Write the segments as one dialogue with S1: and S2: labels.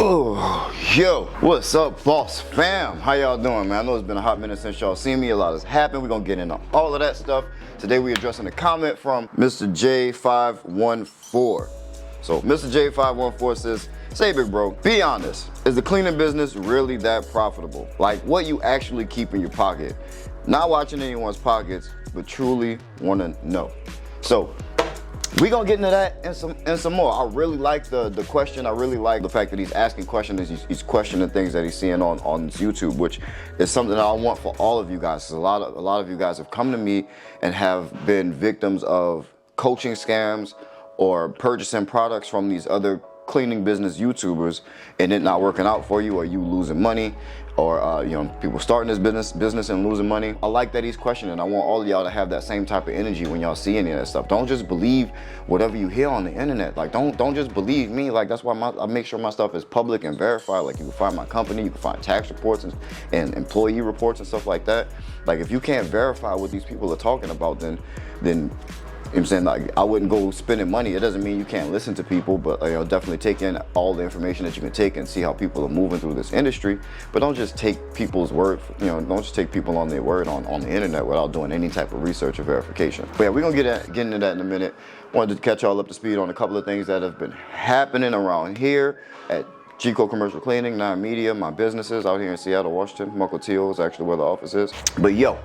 S1: Oh, yo, what's up, boss fam? How y'all doing, man? I know it's been a hot minute since y'all seen me. A lot has happened. We're gonna get into all of that stuff. Today we're addressing a comment from Mr. J514. So Mr. J514 says, say big bro, be honest. Is the cleaning business really that profitable? Like what you actually keep in your pocket? Not watching anyone's pockets, but truly wanna know. So we gonna get into that and some more. I really like the question. I really like the fact that he's asking questions. He's questioning things that he's seeing on YouTube, which is something that I want for all of you guys. A lot of you guys have come to me and have been victims of coaching scams or purchasing products from these other cleaning business YouTubers and it not working out for you, or you losing money, or people starting this business and losing money. I like that he's questioning. I want all of y'all to have that same type of energy when y'all see any of that stuff. Don't just believe whatever you hear on the internet. Like don't just believe me. Like that's why I make sure my stuff is public and verified. Like you can find my company, you can find tax reports and employee reports and stuff like that. Like if you can't verify what these people are talking about, then you know what I'm saying? Like I wouldn't go spending money. It doesn't mean you can't listen to people, but definitely take in all the information that you can take and see how people are moving through this industry. But don't just take people's word, don't just take people on their word on the internet without doing any type of research or verification. But yeah, we're gonna get into that in a minute. Wanted to catch y'all up to speed on a couple of things that have been happening around here at Chico Commercial Cleaning, 9 Media, my businesses out here in Seattle, Washington. Mukilteo is actually where the office is. But yo,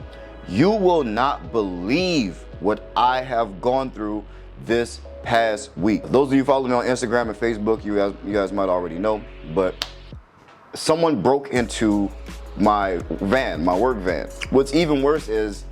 S1: you will not believe what I have gone through this past week. Those of you following me on Instagram and Facebook, you guys might already know, but someone broke into my van, my work van. What's even worse is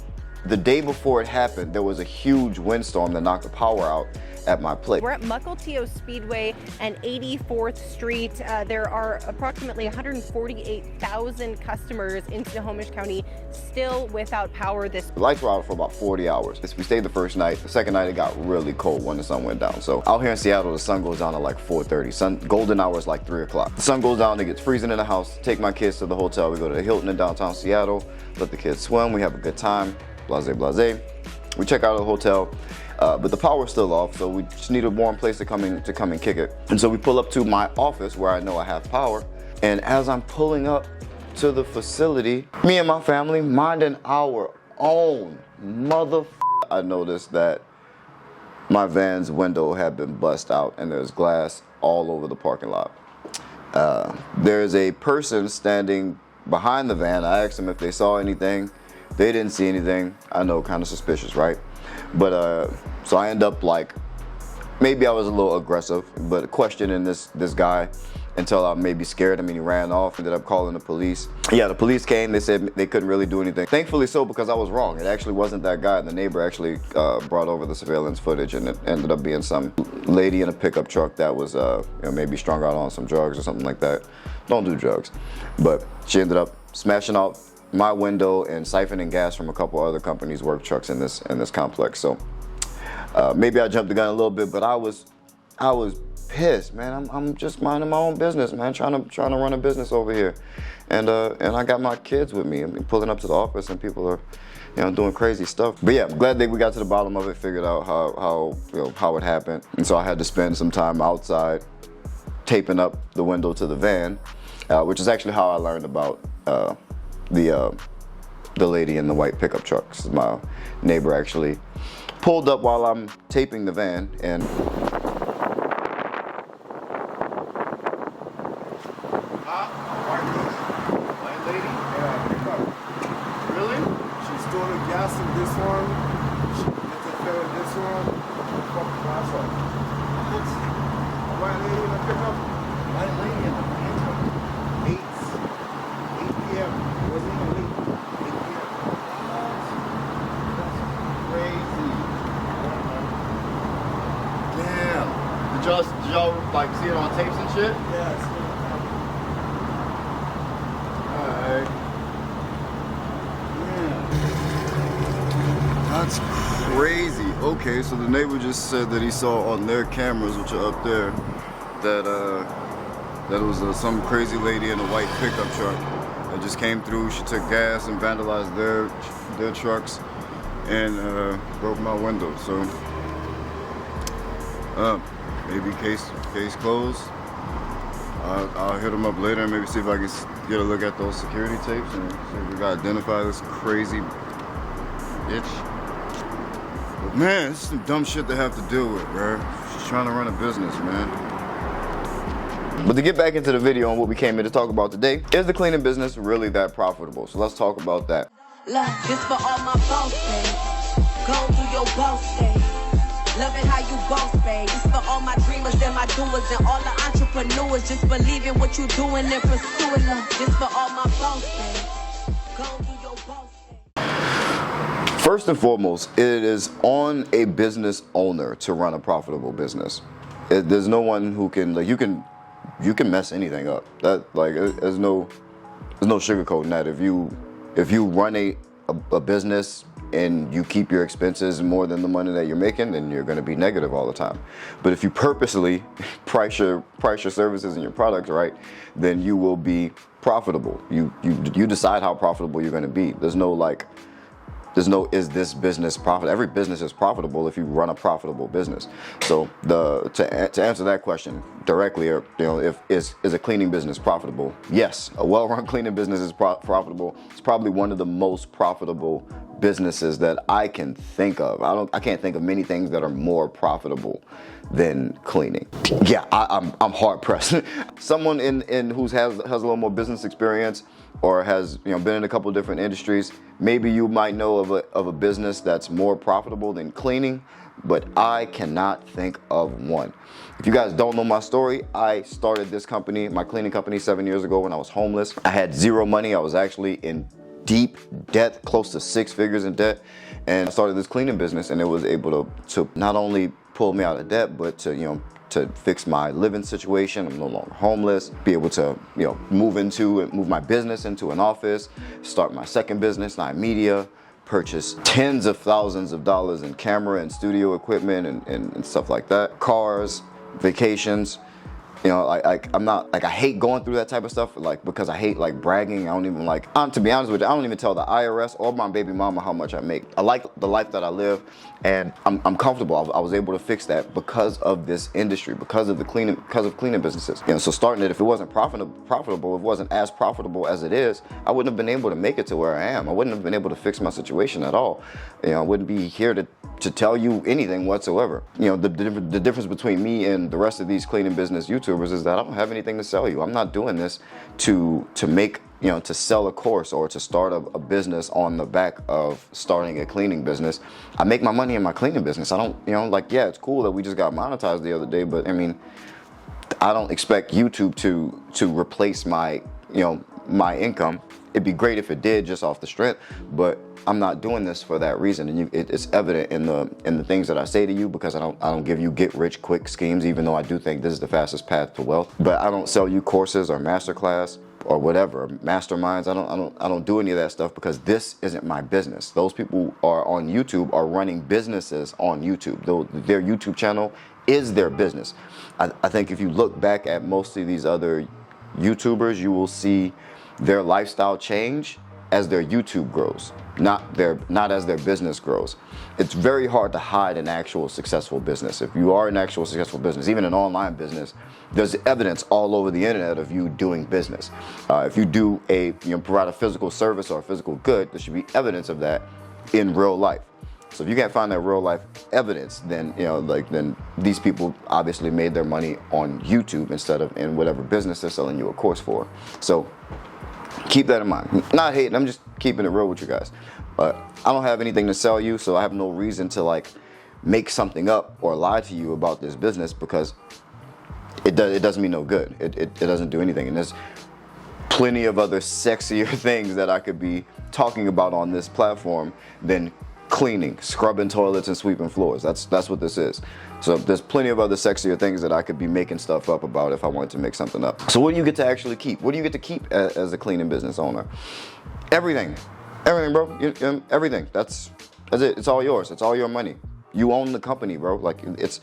S1: the day before it happened, there was a huge windstorm that knocked the power out at my place.
S2: We're at Mukilteo Speedway and 84th Street. There are approximately 148,000 customers in Snohomish County still without power. The
S1: lights were out for about 40 hours. We stayed the first night. The second night it got really cold when the sun went down. So out here in Seattle, the sun goes down at like 4:30. Golden hour is like 3 o'clock. The sun goes down, it gets freezing in the house. Take my kids to the hotel. We go to the Hilton in downtown Seattle. Let the kids swim. We have a good time. Blase, blase. We check out of the hotel. But the power's still off, so we just need a warm place to come and kick it. And so we pull up to my office where I know I have power. And as I'm pulling up to the facility, me and my family minding our own I noticed that my van's window had been bust out and there's glass all over the parking lot. There's a person standing behind the van. I asked them if they saw anything. They didn't see anything. I know, kind of suspicious, right? But so I end up like, maybe I was a little aggressive, but questioning this guy until I maybe scared him and he ran off. Ended up calling the police. Yeah, the police came. They said they couldn't really do anything. Thankfully so, because I was wrong. It actually wasn't that guy. The neighbor actually brought over the surveillance footage, and it ended up being some lady in a pickup truck that was maybe strung out on some drugs or something like that. Don't do drugs. But she ended up smashing out my window and siphoning gas from a couple other companies' work trucks in this complex. So maybe I jumped the gun a little bit, but I was pissed, man. I'm just minding my own business, man. Trying to run a business over here, and I got my kids with me. I mean, pulling up to the office and people are, doing crazy stuff. But yeah, I'm glad that we got to the bottom of it, figured out how it happened, and so I had to spend some time outside taping up the window to the van, which is actually how I learned about the lady in the white pickup truck. So my neighbor actually pulled up while I'm taping the van, and
S3: white lady? Yeah, pickup. Really? She stole the gas in this one. She interfered with this one. Fuck the glass up. What? A white lady in the pickup? White lady in the pickup? 8 p.m. It wasn't even late. 8 p.m. That's crazy. Damn.
S1: did y'all like see it on tapes and shit?
S3: Yeah, it's still
S1: Alright. That's crazy. Okay, so the neighbor just said that he saw on their cameras, which are up there, that it was some crazy lady in a white pickup truck that just came through. She took gas and vandalized their trucks and broke my window. So maybe case closed. I'll hit them up later and maybe see if I can get a look at those security tapes and see if we gotta identify this crazy bitch. But man, this is some dumb shit to have to deal with, bro. She's trying to run a business, man. But to get back into the video and what we came here to talk about today, is the cleaning business really that profitable? So let's talk about that.
S4: Look, this for all my boss days. Go do your boss days. Loving how you boss, babe. This for all my dreamers and my doers and all the entrepreneurs. Just believe in what you're doing and pursuing them. This for all my boss days. Go do your boss days.
S1: First and foremost, it is on a business owner to run a profitable business. There's no one who can, like, you can mess anything up. That, like, there's no sugarcoating that. If you run a business and you keep your expenses more than the money that you're making, then you're going to be negative all the time. But if you purposely price your services and your products right, then you will be profitable. You decide how profitable you're going to be. There's no is this business profitable? Every business is profitable if you run a profitable business. So to answer that question directly, is a cleaning business profitable? Yes, a well-run cleaning business is profitable. It's probably one of the most profitable businesses that I can think of. I can't think of many things that are more profitable than cleaning. Yeah, I'm hard pressed. Someone in who has a little more business experience or has been in a couple different industries, maybe you might know of a business that's more profitable than cleaning, but I cannot think of one. If you guys don't know my story, I started this company, my cleaning company, 7 years ago when I was homeless. I had zero money. I was actually in deep debt, close to 6 figures in debt, and I started this cleaning business, and it was able to not only pull me out of debt, but to fix my living situation. I'm no longer homeless, be able to move my business into an office, start my second business, Nine Media, purchase tens of thousands of dollars in camera and studio equipment and stuff like that, cars, vacations. I'm not I hate going through that type of stuff, because I hate bragging. I don't even to be honest with you, I don't even tell the IRS or my baby mama how much I make. I like the life that I live, and I'm comfortable. I was able to fix that because of this industry, because of cleaning businesses. So starting it, if it wasn't profitable, if it wasn't as profitable as it is, I wouldn't have been able to make it to where I am. I wouldn't have been able to fix my situation at all. I wouldn't be here to tell you anything whatsoever. The difference between me and the rest of these cleaning business YouTubers is that I don't have anything to sell you. I'm not doing this to make, to sell a course or to start a business on the back of starting a cleaning business. I make my money in my cleaning business. I don't, yeah, it's cool that we just got monetized the other day, but I mean, I don't expect YouTube to replace my, my income. It'd be great if it did, just off the strength, but I'm not doing this for that reason, and it's evident in the things that I say to you, because I don't give you get rich quick schemes, even though I do think this is the fastest path to wealth. But I don't sell you courses or masterclass or whatever, masterminds. I don't do any of that stuff, because this isn't my business. Those people are on YouTube are running businesses on YouTube. Their YouTube channel is their business. I think if you look back at most of these other YouTubers, you will see their lifestyle change as their YouTube grows, not as their business grows. It's very hard to hide an actual successful business. If you are an actual successful business, even an online business, there's evidence all over the internet of you doing business. If you do provide a physical service or a physical good, there should be evidence of that in real life. So if you can't find that real life evidence, then then these people obviously made their money on YouTube instead of in whatever business they're selling you a course for. So keep that in mind. Not hating, I'm just keeping it real with you guys. But I don't have anything to sell you, so I have no reason to make something up or lie to you about this business, because it doesn't mean no good. It doesn't do anything. And there's plenty of other sexier things that I could be talking about on this platform than cleaning, scrubbing toilets, and sweeping floors. That's what this is. So there's plenty of other sexier things that I could be making stuff up about if I wanted to make something up. So what do you get to actually keep? What do you get to keep as a cleaning business owner? Everything, bro. Everything. That's it. It's all yours. It's all your money. You own the company, bro. It's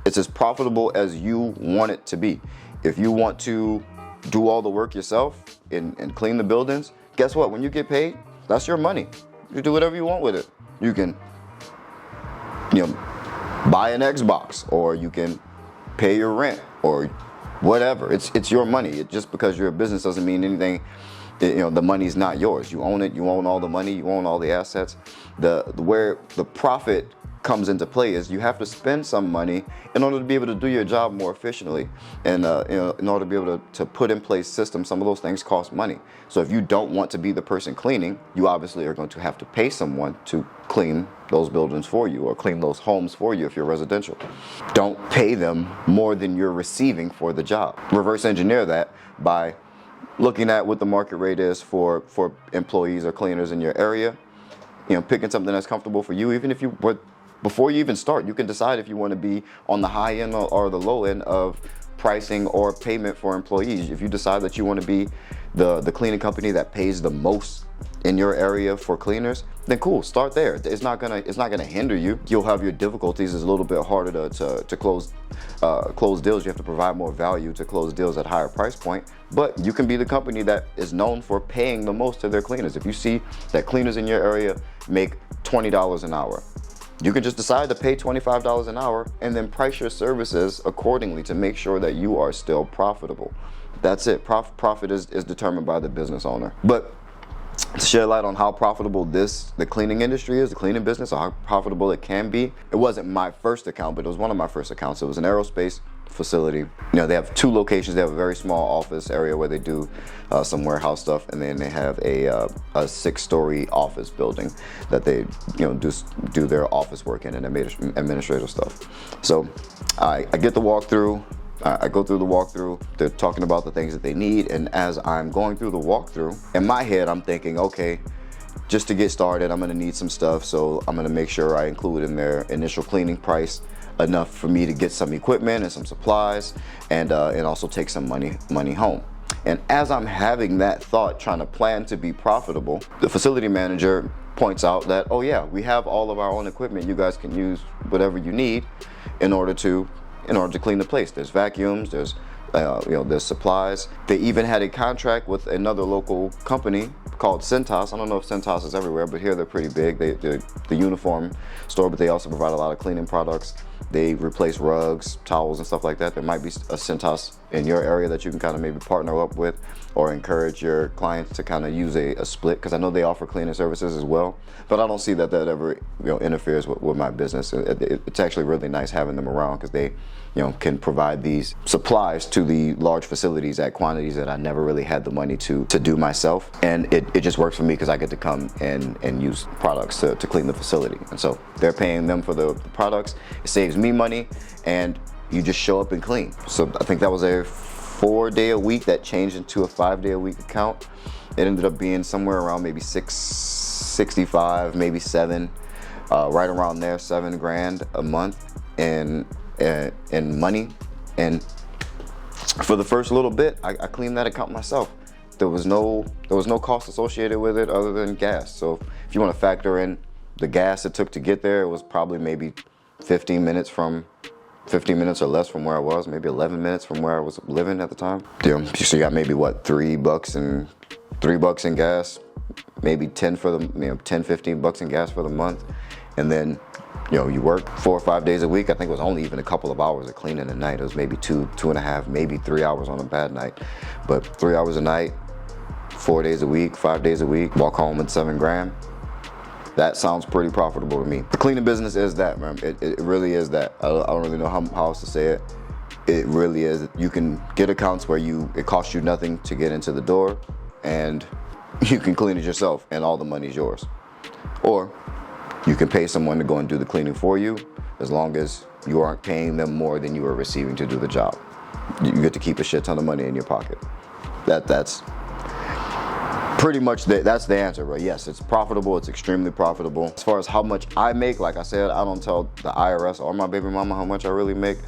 S1: as profitable as you want it to be. If you want to do all the work yourself and clean the buildings, guess what? When you get paid, that's your money. You do whatever you want with it. You can, buy an Xbox, or you can pay your rent, or whatever. It's your money. Just because you're a business doesn't mean anything. The money's not yours. You own it. You own all the money. You own all the assets. Where the profit comes into play is you have to spend some money in order to be able to do your job more efficiently, and in order to be able to put in place systems. Some of those things cost money. So if you don't want to be the person cleaning, you obviously are going to have to pay someone to clean those buildings for you or clean those homes for you if you're residential. Don't pay them more than you're receiving for the job. Reverse engineer that by looking at what the market rate is for employees or cleaners in your area. Picking something that's comfortable for you. Even if before you even start, you can decide if you want to be on the high end or the low end of pricing or payment for employees. If you decide that you want to be the cleaning company that pays the most in your area for cleaners, then cool, start there. It's not gonna hinder you. You'll have your difficulties. It's a little bit harder to close deals. You have to provide more value to close deals at a higher price point. But you can be the company that is known for paying the most to their cleaners. If you see that cleaners in your area make $20 an hour, you can just decide to pay $25 an hour and then price your services accordingly to make sure that you are still profitable. That's it. Profit is determined by the business owner. But to shed light on how profitable the cleaning industry is, the cleaning business, or how profitable it can be. It wasn't my first account, but it was one of my first accounts. It was an aerospace facility. They have 2 locations. They have a very small office area where they do some warehouse stuff, and then they have a 6-story office building that they do their office work in and administrative stuff. So I get the walkthrough. I go through the walkthrough. They're talking about the things that they need, and as I'm going through the walkthrough, in my head I'm thinking, okay, just to get started, I'm gonna need some stuff, so I'm gonna make sure I include in their initial cleaning price enough for me to get some equipment and some supplies, and also take some money home. And as I'm having that thought, trying to plan to be profitable, the facility manager points out that, oh yeah, we have all of our own equipment. You guys can use whatever you need in order to clean the place. There's vacuums, there's supplies. They even had a contract with another local company called Cintas. I don't know if Cintas is everywhere, but here they're pretty big. They're the uniform store, but they also provide a lot of cleaning products. They replace rugs, towels, and stuff like that. There might be a Cintas in your area that you can kind of maybe partner up with, or encourage your clients to kind of use a split, because I know they offer cleaning services as well. But I don't see that ever interferes with my business. It's actually really nice having them around, because they can provide these supplies to the large facilities at quantities that I never really had the money to do myself. And it just works for me because I get to come and use products to clean the facility. And so they're paying them for the products. It saves me money, and you just show up and clean. So I think that was a 4-day-a-week that changed into a 5-day-a-week account. It ended up being somewhere around maybe $665, maybe $7, right around there, $7,000 a month in money. And for the first little bit, I cleaned that account myself. There was no cost associated with it other than gas. So if you want to factor in the gas it took to get there, it was probably maybe 15 minutes or less from where I was, maybe 11 minutes from where I was living at the time. So you got maybe what, $3 in gas, maybe 10 for the 15 bucks in gas for the month. And then you work 4 or 5 days a week. I think it was only even a couple of hours of cleaning a night. It was maybe 2.5, maybe 3 hours on a bad night. But 3 hours a night, 4 days a week, 5 days a week, walk home with $7,000. That sounds pretty profitable to me. The cleaning business is that, man. It really is that. I don't really know how else to say it. It really is. You can get accounts where it costs you nothing to get into the door, and you can clean it yourself, and all the money's yours. Or you can pay someone to go and do the cleaning for you, as long as you aren't paying them more than you are receiving to do the job. You get to keep a shit ton of money in your pocket. That's pretty much that's the answer, right? Yes, it's profitable. It's extremely profitable. As far as how much I make, like I said, I don't tell the IRS or my baby mama how much I really make,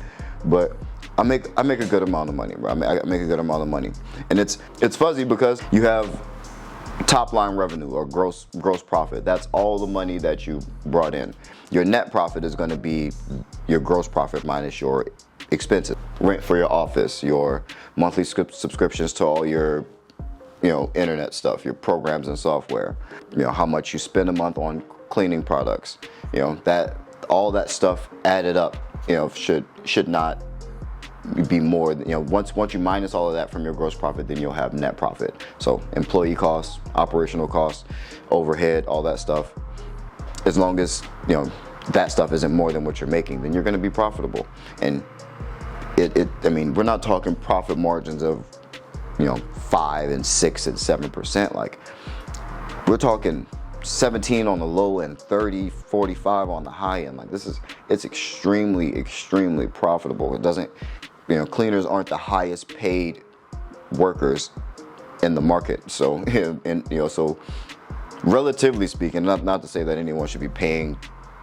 S1: but I make a good amount of money, bro. I make a good amount of money, and it's fuzzy because you have top line revenue or gross profit. That's all the money that you brought in. Your net profit is going to be your gross profit minus your expenses, rent for your office, your monthly subscriptions to all your internet stuff, your programs and software, how much you spend a month on cleaning products, that all that stuff added up, should not be more, once you minus all of that from your gross profit, then you'll have net profit. So employee costs, operational costs, overhead, all that stuff. As long as, that stuff isn't more than what you're making, then you're going to be profitable. And we're not talking profit margins of, 5 and 6 and 7%. Like, we're talking 17 on the low end, 30, 45 on the high end. Like, it's extremely, extremely profitable. It doesn't, cleaners aren't the highest paid workers in the market. So, so relatively speaking, not to say that anyone should be paying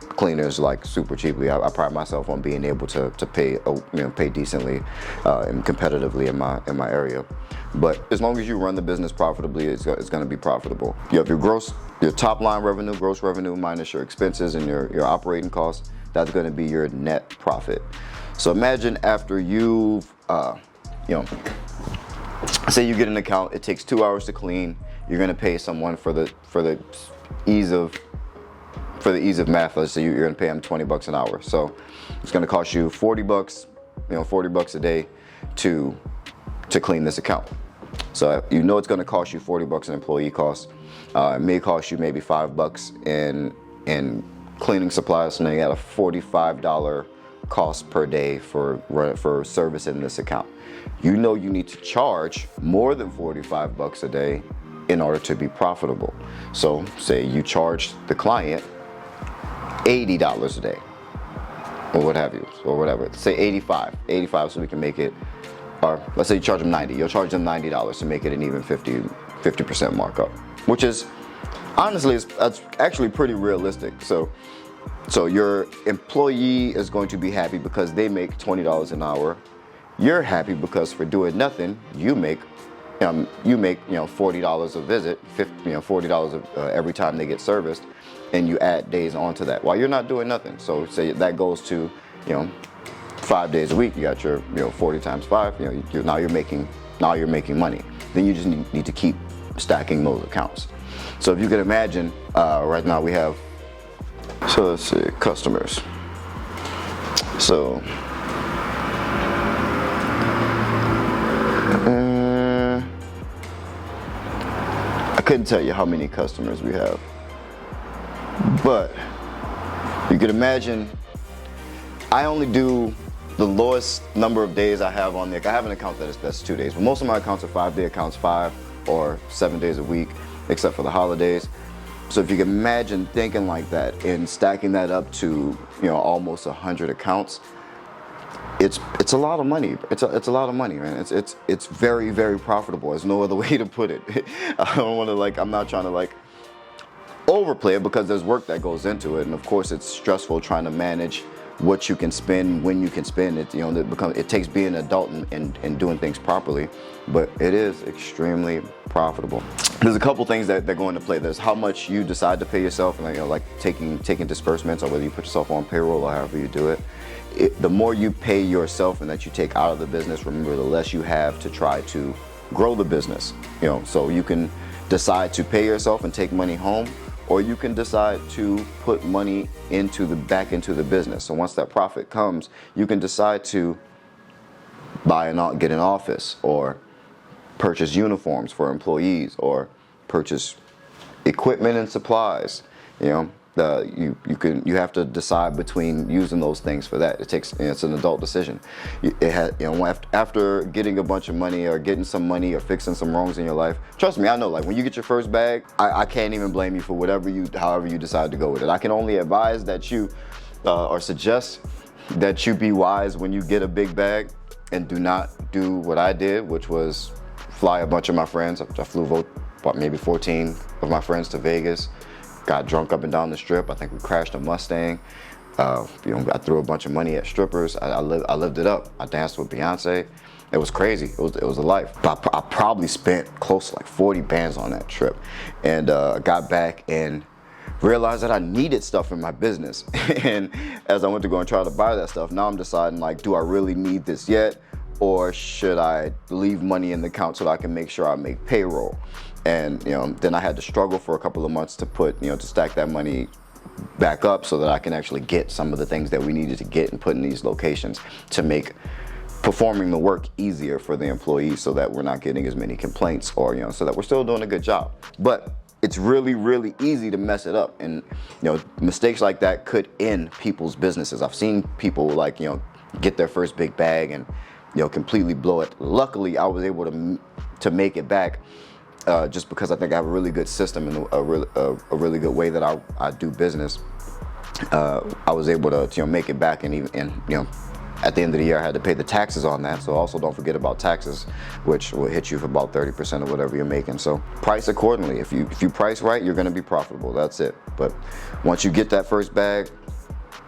S1: cleaners like super cheaply. I pride myself on being able to pay pay decently and competitively in my area. But as long as you run the business profitably, it's going to be profitable. You have your top line revenue, gross revenue minus your expenses and your operating costs. That's going to be your net profit. So imagine after you've say you get an account, it takes 2 hours to clean. You're going to pay someone for the ease of math. Let's say you're going to pay them $20 an hour. So it's going to cost you $40, $40 a day to clean this account. So it's going to cost you $40 in employee costs. It may cost you maybe $5 in cleaning supplies. So now you got a $45 cost per day for service in this account. You need to charge more than $45 a day in order to be profitable. So say you charge the client $80 a day, or what have you, or whatever. Say 85 so we can make it, or let's say you charge them 90. You'll charge them $90 to make it an even 50% markup, which is honestly, that's actually pretty realistic. So your employee is going to be happy because they make $20 an hour. You're happy because for doing nothing, you make $40 a visit, $40 every time they get serviced, and you add days onto that while you're not doing nothing. So say that goes to 5 days a week. You got your 40 times 5. Now you're making money. Then you just need to keep stacking those accounts. So if you can imagine, right now we have, so let's see, customers. So I couldn't tell you how many customers we have, but you could imagine I only do the lowest number of days I have on there. I have an account that's 2 days, but most of my accounts are 5-day accounts, 5 or 7 days a week, except for the holidays. So if you can imagine thinking like that and stacking that up to almost 100 accounts, it's a lot of money. It's a lot of money, man. It's very, very profitable. There's no other way to put it. I'm not trying to overplay it, because there's work that goes into it, and of course it's stressful trying to manage what you can spend, when you can spend it. It takes being an adult and doing things properly, but it is extremely profitable. There's a couple things that go into play. There's how much you decide to pay yourself, and like taking disbursements, or whether you put yourself on payroll or however you do it. The more you pay yourself and that you take out of the business, remember, the less you have to try to grow the business. So you can decide to pay yourself and take money home, or you can decide to put money back into the business. So once that profit comes, you can decide to get an office, or purchase uniforms for employees, or purchase equipment and supplies. You have to decide between using those things for that. It's an adult decision. After getting a bunch of money, or getting some money, or fixing some wrongs in your life, trust me, I know, when you get your first bag, I can't even blame you for however you decide to go with it. I can only advise that you, or suggest that you be wise when you get a big bag, and do not do what I did, which was fly a bunch of my friends. I flew about maybe 14 of my friends to Vegas. Got drunk up and down the strip. I think we crashed a Mustang. I threw a bunch of money at strippers. I lived it up. I danced with Beyonce. It was crazy. It was a life. But I probably spent close to 40 bands on that trip, and got back and realized that I needed stuff in my business. And as I went to go and try to buy that stuff, now I'm deciding, do I really need this yet, or should I leave money in the account so that I can make sure I make payroll? And then I had to struggle for a couple of months to to stack that money back up so that I can actually get some of the things that we needed to get and put in these locations to make performing the work easier for the employees so that we're not getting as many complaints, or so that we're still doing a good job. But it's really easy to mess it up, and mistakes like that could end people's businesses. I've seen people get their first big bag and completely blow it. Luckily, I was able to make it back just because I think I have a really good system and a really good way that I do business. I was able to make it back, and at the end of the year, I had to pay the taxes on that. So also don't forget about taxes, which will hit you for about 30% of whatever you're making. So price accordingly. If you price right, you're going to be profitable. That's it. But once you get that first bag,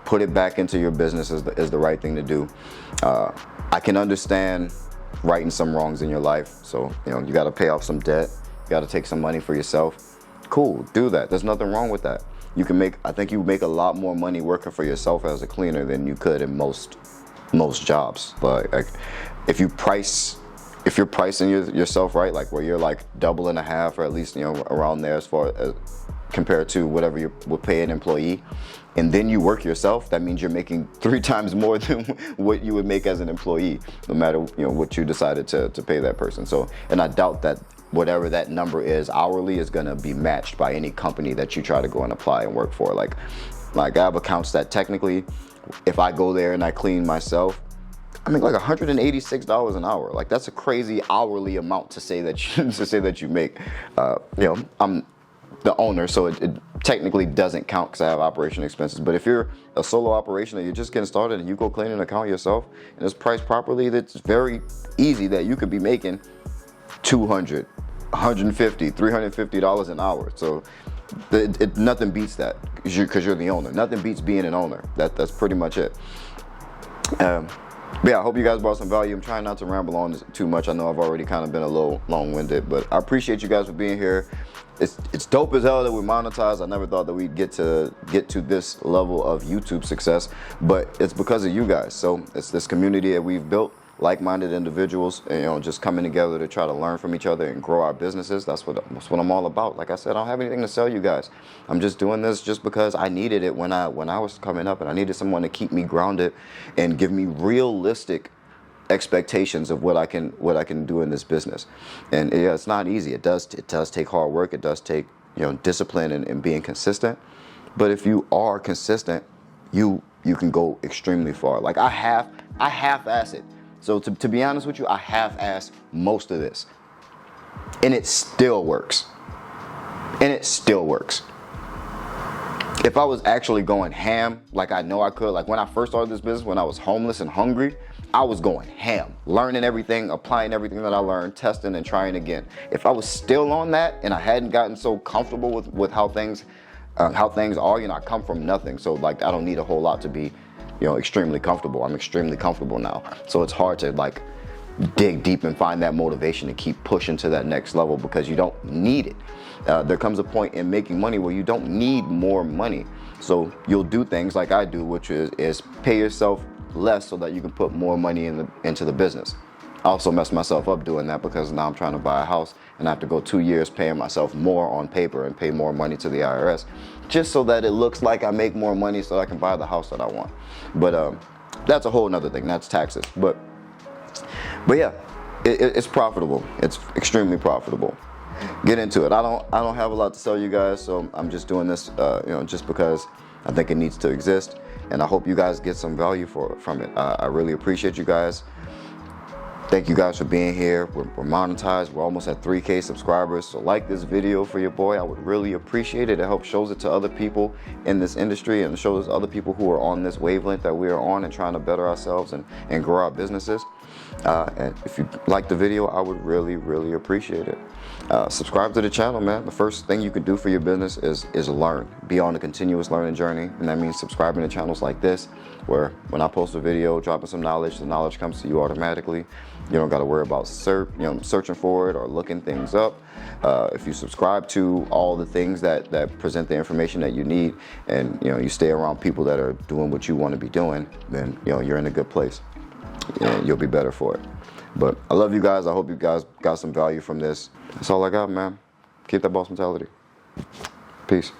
S1: put it back into your business is the right thing to do. I can understand righting some wrongs in your life. So you got to pay off some debt. You got to take some money for yourself. Cool, do that. There's nothing wrong with that. I think you make a lot more money working for yourself as a cleaner than you could in most jobs. But if you're pricing yourself right, like where you're like double and a half, or at least around there as far as compared to whatever you would pay an employee, and then you work yourself, that means you're making 3 times more than what you would make as an employee, no matter what you decided to pay that person. So, and I doubt that whatever that number is hourly is going to be matched by any company that you try to go and apply and work for. Like I have accounts that technically, if I go there and I clean myself, I make like $186 an hour. Like that's a crazy hourly amount to say that you make. I'm the owner, so it technically doesn't count because I have operation expenses. But if you're a solo operation and you're just getting started and you go clean an account yourself and it's priced properly, that's very easy that you could be making $200, $150, $350 an hour. So nothing beats that because you're the owner. Nothing beats being an owner. That's pretty much it. But yeah, I hope you guys brought some value. I'm trying not to ramble on too much. I know I've already kind of been a little long-winded, but I appreciate you guys for being here. It's dope as hell that we're monetized. I never thought that we'd get to this level of YouTube success, but it's because of you guys. So it's this community that we've built, like-minded individuals, just coming together to try to learn from each other and grow our businesses. That's what I'm all about. Like I said, I don't have anything to sell you guys. I'm just doing this just because I needed it when I was coming up, and I needed someone to keep me grounded and give me realistic expectations of what I can do in this business. And yeah, it's not easy. It does take hard work. It does take discipline and being consistent. But if you are consistent, you can go extremely far. Like I half-ass it. So to be honest with you, I half-ass most of this, and it still works. If I was actually going ham, like I know I could, like when I first started this business, when I was homeless and hungry, I was going ham, learning everything, applying everything that I learned, testing and trying again. If I was still on that and I hadn't gotten so comfortable with how things are, I come from nothing, so like I don't need a whole lot to be extremely comfortable. I'm extremely comfortable now. So it's hard to like dig deep and find that motivation to keep pushing to that next level because you don't need it. There comes a point in making money where you don't need more money. So you'll do things like I do, which is pay yourself less so that you can put more money into the business. I also messed myself up doing that because now I'm trying to buy a house and I have to go 2 years paying myself more on paper and pay more money to the IRS just so that it looks like I make more money so I can buy the house that I want. But that's a whole nother thing. That's taxes. But yeah, it's profitable. It's extremely profitable. Get into it. I don't have a lot to sell you guys, so I'm just doing this just because I think it needs to exist, and I hope you guys get some value from it. I really appreciate you guys. Thank you guys for being here. We're monetized. We're almost at 3K subscribers. So like this video for your boy. I would really appreciate it. It helps shows it to other people in this industry and shows other people who are on this wavelength that we are on and trying to better ourselves and grow our businesses. And if you like the video, I would really, really appreciate it. Subscribe to the channel, man. The first thing you can do for your business is learn. Be on a continuous learning journey. And that means subscribing to channels like this, where when I post a video, dropping some knowledge, the knowledge comes to you automatically. You don't got to worry about searching for it or looking things up. If you subscribe to all the things that present the information that you need, and you stay around people that are doing what you want to be doing, then you're in a good place. And you'll be better for it. But I love you guys. I hope you guys got some value from this. That's all I got, man. Keep that boss mentality. Peace.